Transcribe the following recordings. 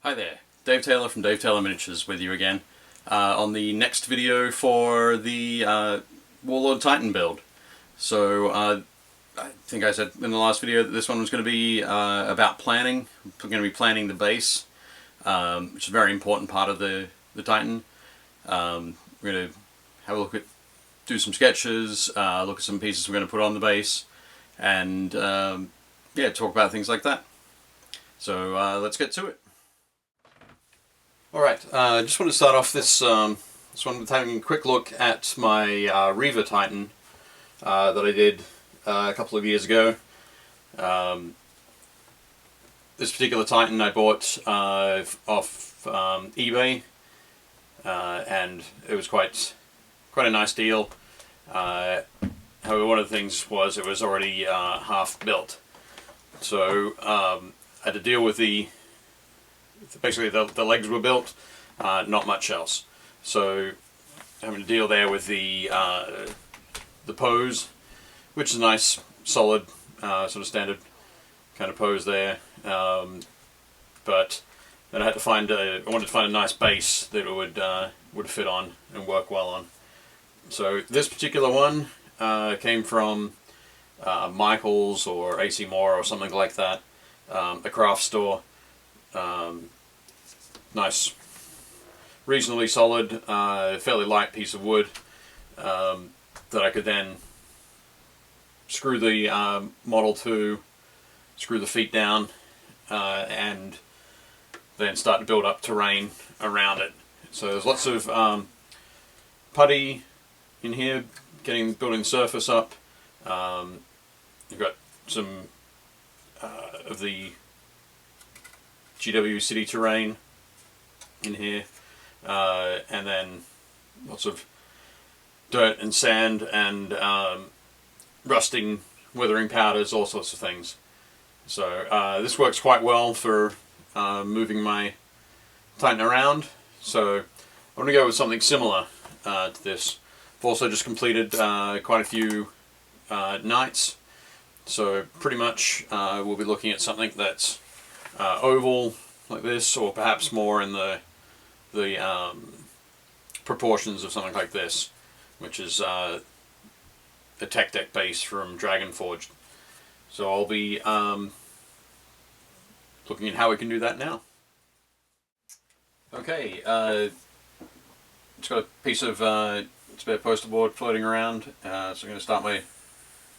Hi there, Dave Taylor from Dave Taylor Miniatures with you again on the next video for the Warlord Titan build. So I think I said in the last video that this one was going to be about planning. We're going to be planning the base, which is a very important part of the Titan. We're going to have a look at, do some sketches, look at some pieces we're going to put on the base, and yeah, talk about things like that. So let's get to it. Alright, I just want to start off this one with having a quick look at my Reaver Titan that I did a couple of years ago. This particular Titan I bought off eBay, and it was quite a nice deal. However, one of the things was it was already half built, so I had to deal with basically the legs were built, not much else. So having to deal there with the pose, which is a nice, solid, sort of standard kind of pose there. But then I had to find I wanted to find a nice base that it would fit on and work well on. So this particular one came from Michael's or AC Moore or something like that, a craft store. Nice, reasonably solid, fairly light piece of wood that I could then screw the model to, screw the feet down, and then start to build up terrain around it. So there's lots of putty in here, building the surface up. You've got some of the GW City terrain in here, and then lots of dirt and sand and rusting, weathering powders, all sorts of things. So this works quite well for moving my Titan around, so I want to go with something similar to this. I've also just completed quite a few nights, so pretty much we'll be looking at something that's oval like this, or perhaps more in the proportions of something like this, which is a tech deck base from Dragonforged. So I'll be looking at how we can do that now. Okay, it's got a piece of spare poster board floating around, so I'm going to start my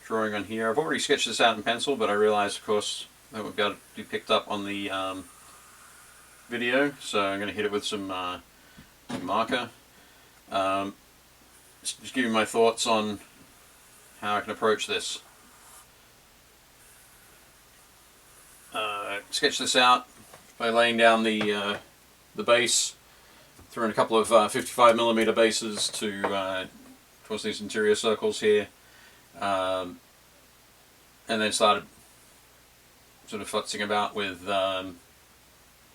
drawing on here. I've already sketched this out in pencil, but I realized, of course, that would be picked up on the video, so I'm going to hit it with some marker. Just give you my thoughts on how I can approach this. Sketch this out by laying down the base, throw in a couple of 55mm bases towards these interior circles here, and then started sort of futzing about with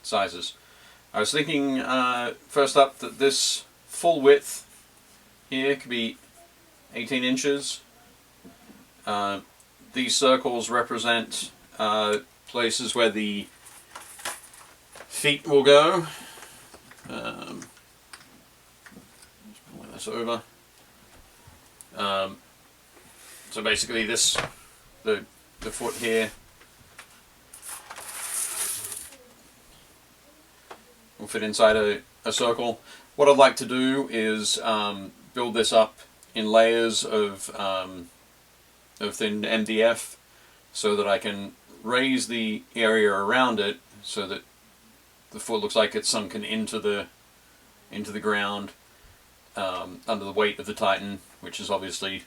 sizes. I was thinking first up that this full width here could be 18 inches. These circles represent places where the feet will go. Just pulling this over. So basically this, the foot here will fit inside a circle. What I'd like to do is build this up in layers of thin MDF, so that I can raise the area around it so that the foot looks like it's sunken into the ground under the weight of the Titan, which is obviously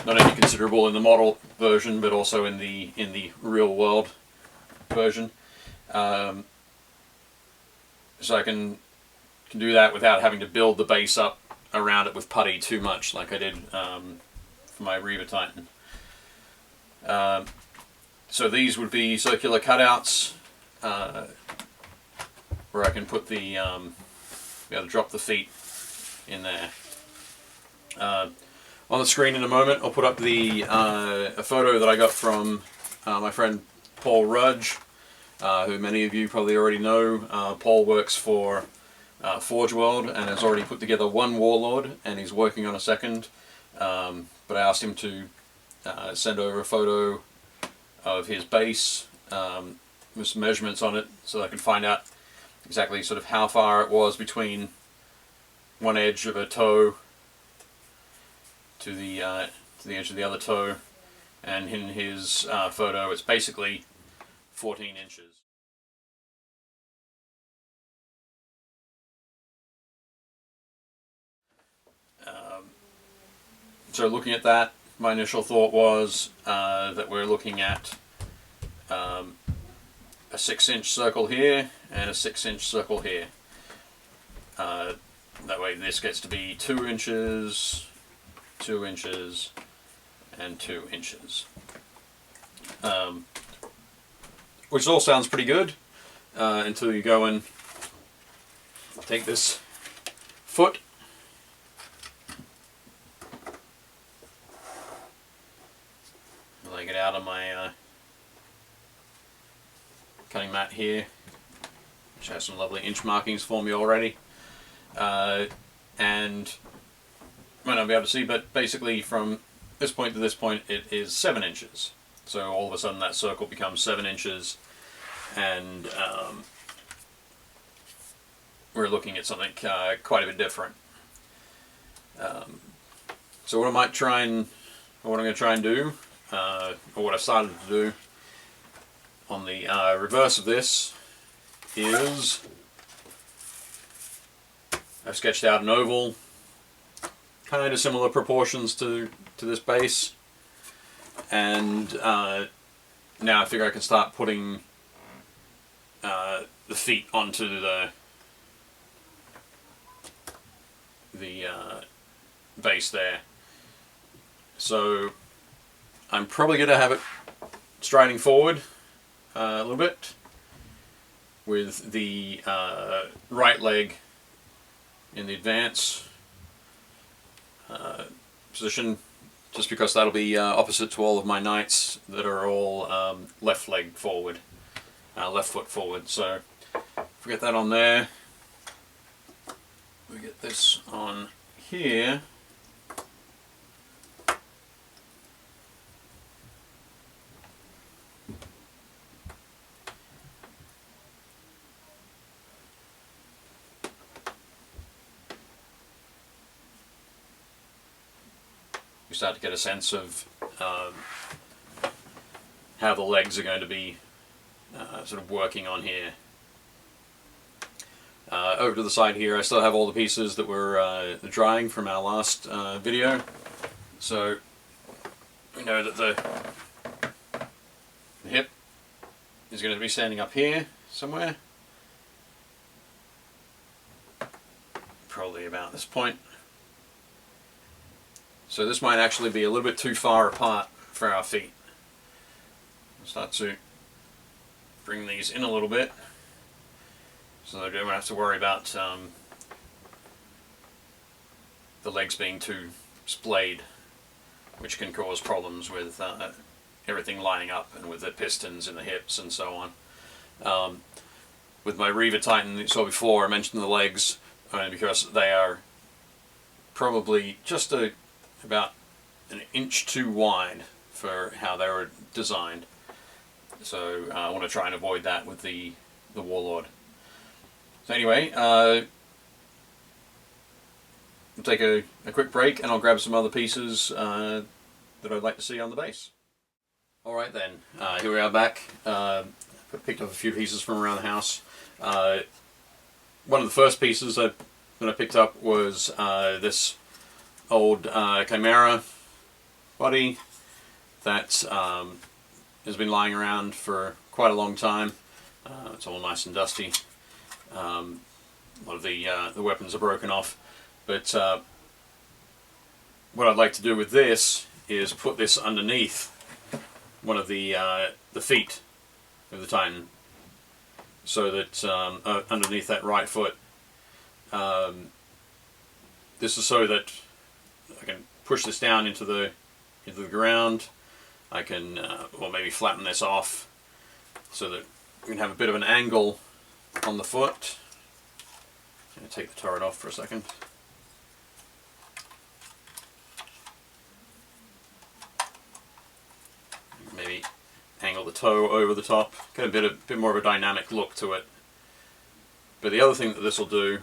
not only considerable in the model version but also in the real world version. So I can do that without having to build the base up around it with putty too much, like I did for my Reaver Titan. So these would be circular cutouts where I can put the be able to drop the feet in there. On the screen in a moment I'll put up a photo that I got from my friend Paul Rudge, who many of you probably already know. Paul works for Forge World and has already put together one Warlord, and he's working on a second. But I asked him to send over a photo of his base with some measurements on it, so I could find out exactly sort of how far it was between one edge of a toe to the edge of the other toe, and in his photo it's basically 14 inches. So looking at that, my initial thought was that we're looking at a 6-inch circle here and a 6-inch circle here. That way this gets to be 2 inches, 2 inches, and 2 inches. Which all sounds pretty good until you go and take this foot get out of my cutting mat here, which has some lovely inch markings for me already, and might not be able to see, but basically from this point to this point it is 7 inches. So all of a sudden that circle becomes 7 inches, and we're looking at something quite a bit different. So what I'm going to try and do, or what I've started to do on the reverse of this, is I've sketched out an oval, kind of similar proportions to this base, and now I figure I can start putting the feet onto the base there. So I'm probably going to have it striding forward a little bit, with the right leg in the advance position, just because that'll be opposite to all of my knights that are all left leg forward, left foot forward. So if we get that on there, we get this on here. You start to get a sense of how the legs are going to be sort of working on here. Over to the side here, I still have all the pieces that were drying from our last video. So we know that the hip is going to be standing up here somewhere, probably about this point. So this might actually be a little bit too far apart for our feet. I'll start to bring these in a little bit, so that I don't have to worry about the legs being too splayed, which can cause problems with everything lining up and with the pistons in the hips and so on. With my Warlord Titan, you saw before, I mentioned the legs because they are probably just about an inch too wide for how they were designed. So I want to try and avoid that with the Warlord. So anyway, we'll take a quick break and I'll grab some other pieces that I'd like to see on the base. Alright then, here we are back. I picked up a few pieces from around the house. One of the first pieces that I picked up was this old Chimera body that has been lying around for quite a long time. It's all nice and dusty. A lot of the weapons are broken off, but what I'd like to do with this is put this underneath one of the feet of the Titan, so that underneath that right foot. This is so that I can push this down into the ground. I can, or maybe flatten this off so that we can have a bit of an angle on the foot. I'm going to take the turret off for a second. Maybe angle the toe over the top, get a bit more of a dynamic look to it. But the other thing that this will do,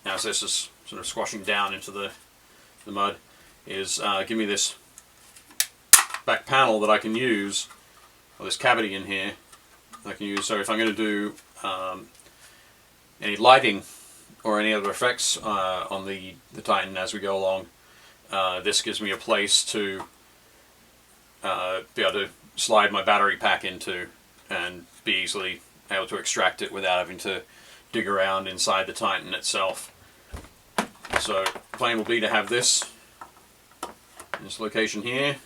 now as this is sort of squashing down into the mud, is give me this back panel that I can use, or this cavity in here I can use. So if I'm going to do any lighting or any other effects on the Titan as we go along, this gives me a place to be able to slide my battery pack into and be easily able to extract it without having to dig around inside the Titan itself. So the plan will be to have this in this location here.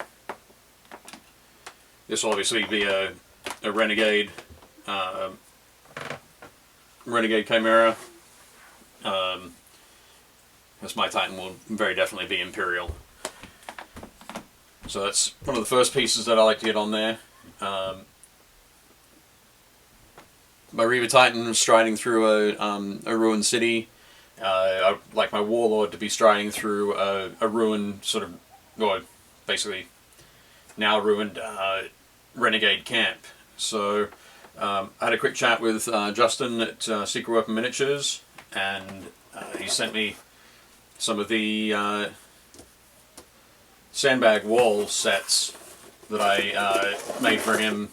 This will obviously be a Renegade Chimera. Because my Titan will very definitely be Imperial. So that's one of the first pieces that I like to get on there. My Reaver Titan is striding through a ruined city. I'd like my Warlord to be striding through a ruined sort of, well, basically now ruined Renegade camp. So I had a quick chat with Justin at Secret Weapon Miniatures, and he sent me some of the sandbag wall sets that I made for him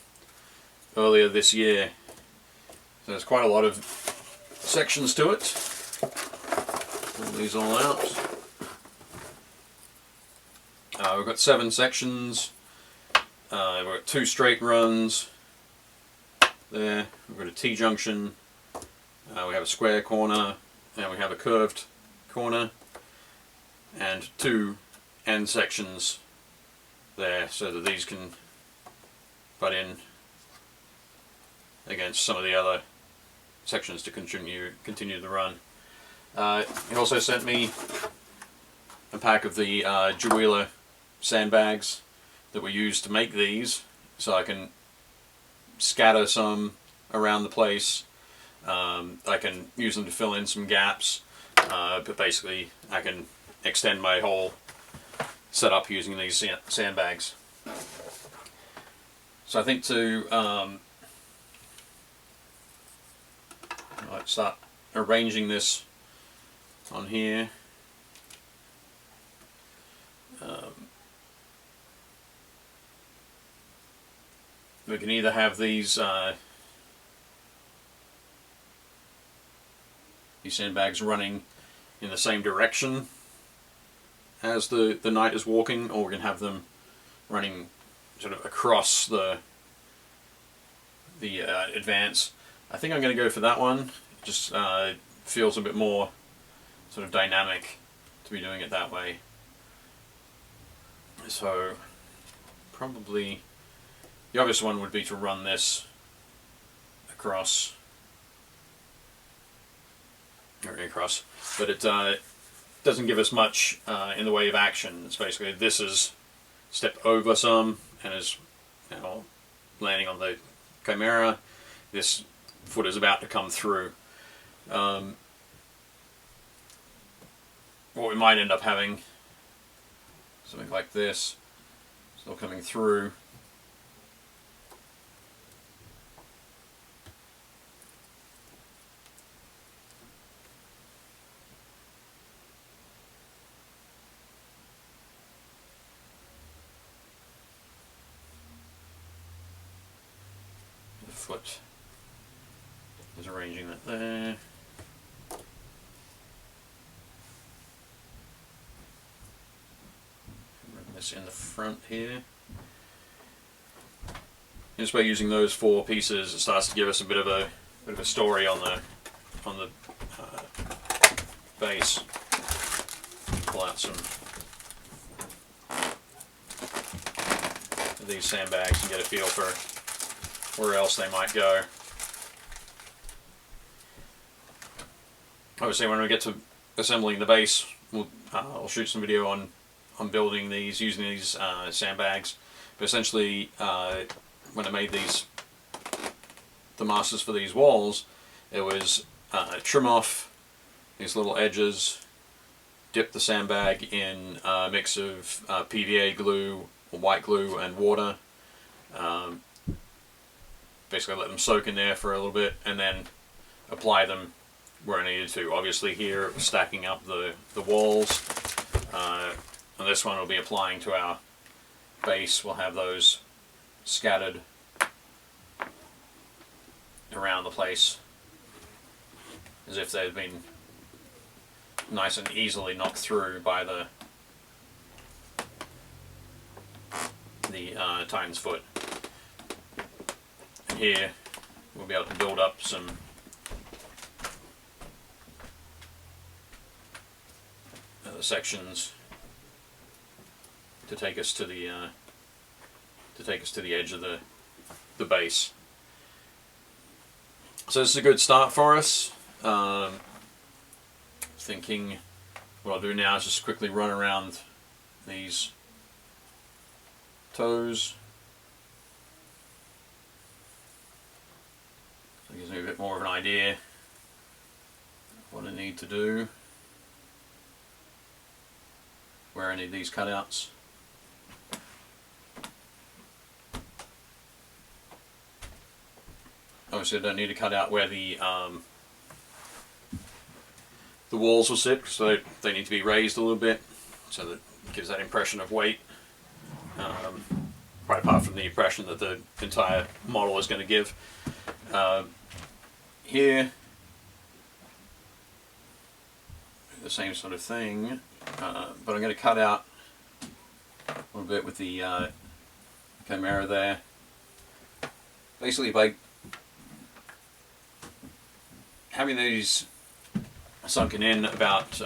earlier this year. So there's quite a lot of sections to it. Pull these all out. We've got 7 sections. We've got 2 straight runs there. We've got a T-junction. We have a square corner, and we have a curved corner, and 2 end sections there, so that these can butt in against some of the other sections to continue the run. He also sent me a pack of the Juwela sandbags that we use to make these, so I can scatter some around the place. I can use them to fill in some gaps, but basically I can extend my whole setup using these sandbags. So I think to let's start arranging this on here. We can either have these sandbags running in the same direction as the knight is walking, or we can have them running sort of across the advance. I think I'm going to go for that one. It just feels a bit more sort of dynamic to be doing it that way. So probably the obvious one would be to run this across, but it doesn't give us much in the way of action. It's basically this is stepped over some and is now landing on the Chimera. This foot is about to come through. What we might end up having, something like this, still coming through. The foot is arranging that there. In the front here. Just by using those 4 pieces, it starts to give us a bit of a story on the base. Pull out some of these sandbags and get a feel for where else they might go. Obviously, when we get to assembling the base, I'll shoot some video on building these, using these sandbags. But essentially, when I made these the masters for these walls, it was trim off these little edges, dip the sandbag in a mix of PVA glue, or white glue, and water. Basically let them soak in there for a little bit, and then apply them where I needed to. Obviously here it was stacking up the walls. And this one will be applying to our base. We'll have those scattered around the place as if they've been nice and easily knocked through by the Titan's foot. And here we'll be able to build up some other sections to take us to the edge of the base. So this is a good start for us. Thinking what I'll do now is just quickly run around these toes. So it gives me a bit more of an idea of what I need to do, where I need these cutouts. Obviously I don't need to cut out where the walls will sit, so they need to be raised a little bit, so that it gives that impression of weight, right apart from the impression that the entire model is going to give. Here, the same sort of thing, but I'm going to cut out a little bit with the chimera there. Basically by having these sunken in about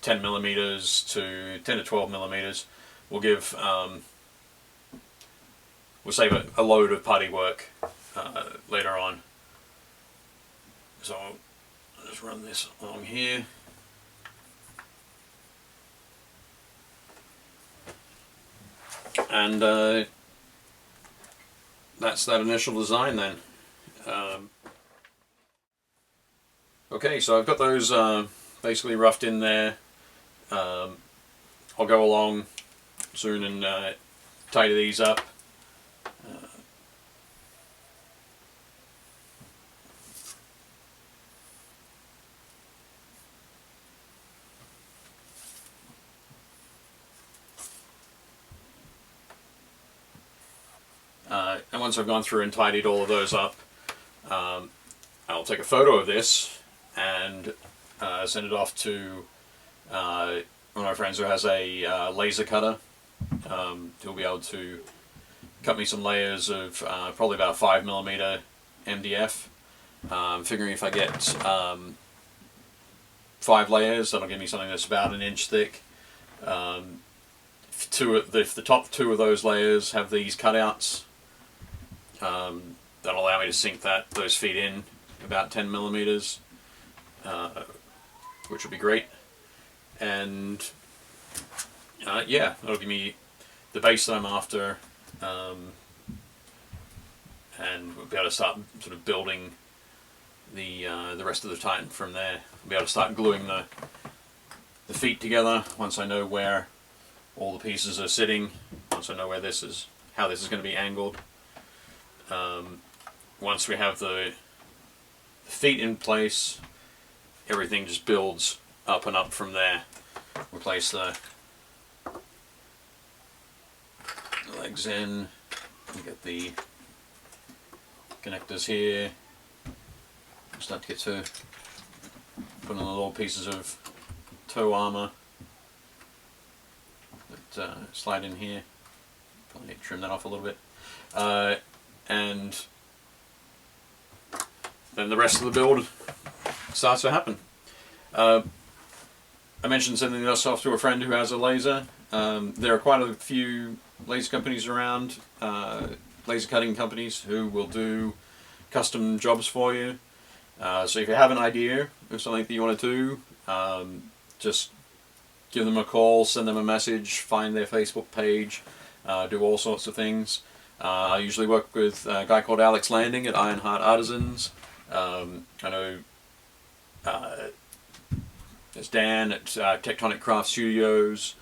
10 millimeters to 10 to 12 millimeters, will give will save a load of putty work later on. So I'll just run this along here. And that's that initial design then. Okay, so I've got those basically roughed in there. I'll go along soon and tidy these up. And once I've gone through and tidied all of those up, I'll take a photo of this and send it off to one of my friends who has a laser cutter. He'll be able to cut me some layers of probably about 5mm MDF. Figuring if I get 5 layers, that'll give me something that's about 1 inch thick. If the top 2 of those layers have these cutouts, that'll allow me to sink those feet in about 10 millimeters, which will be great. And yeah, that'll give me the base that I'm after, and we'll be able to start sort of building the rest of the Titan from there. We'll be able to start gluing the feet together once I know where all the pieces are sitting, once I know where how this is going to be angled. Once we have the feet in place, everything just builds up and up from there. Replace the legs in, and get the connectors here. Start to get to put in the little pieces of toe armor that slide in here. Probably need to trim that off a little bit. And then the rest of the build starts to happen. I mentioned sending this off to a friend who has a laser. There are quite a few laser companies around, laser cutting companies, who will do custom jobs for you. So if you have an idea of something that you want to do, just give them a call, send them a message, find their Facebook page, do all sorts of things. I usually work with a guy called Alex Landing at Ironheart Artisans. I know there's Dan at Tectonic Craft Studios,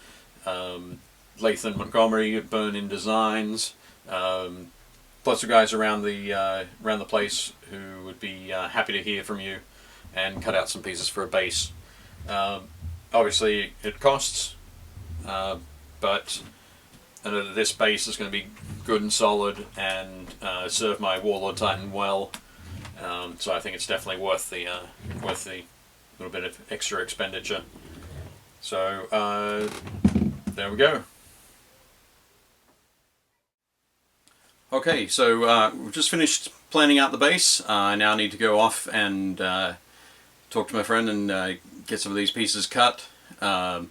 Lathan Montgomery at Burn-In Designs, lots of guys around the place who would be happy to hear from you and cut out some pieces for a base. Obviously it costs, but I know that this base is going to be good and solid and serve my Warlord Titan well, so I think it's definitely worth the little bit of extra expenditure. So there we go. Okay, so we've just finished planning out the base. I now need to go off and talk to my friend and get some of these pieces cut, and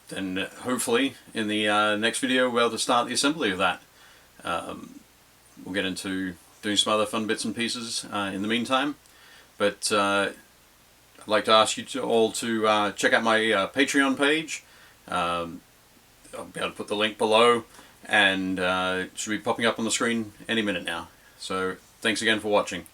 then hopefully in the next video we'll be able to start the assembly of that. We'll get into doing some other fun bits and pieces in the meantime, but I'd like to ask you all to check out my Patreon page. I'll be able to put the link below, and it should be popping up on the screen any minute now. So thanks again for watching.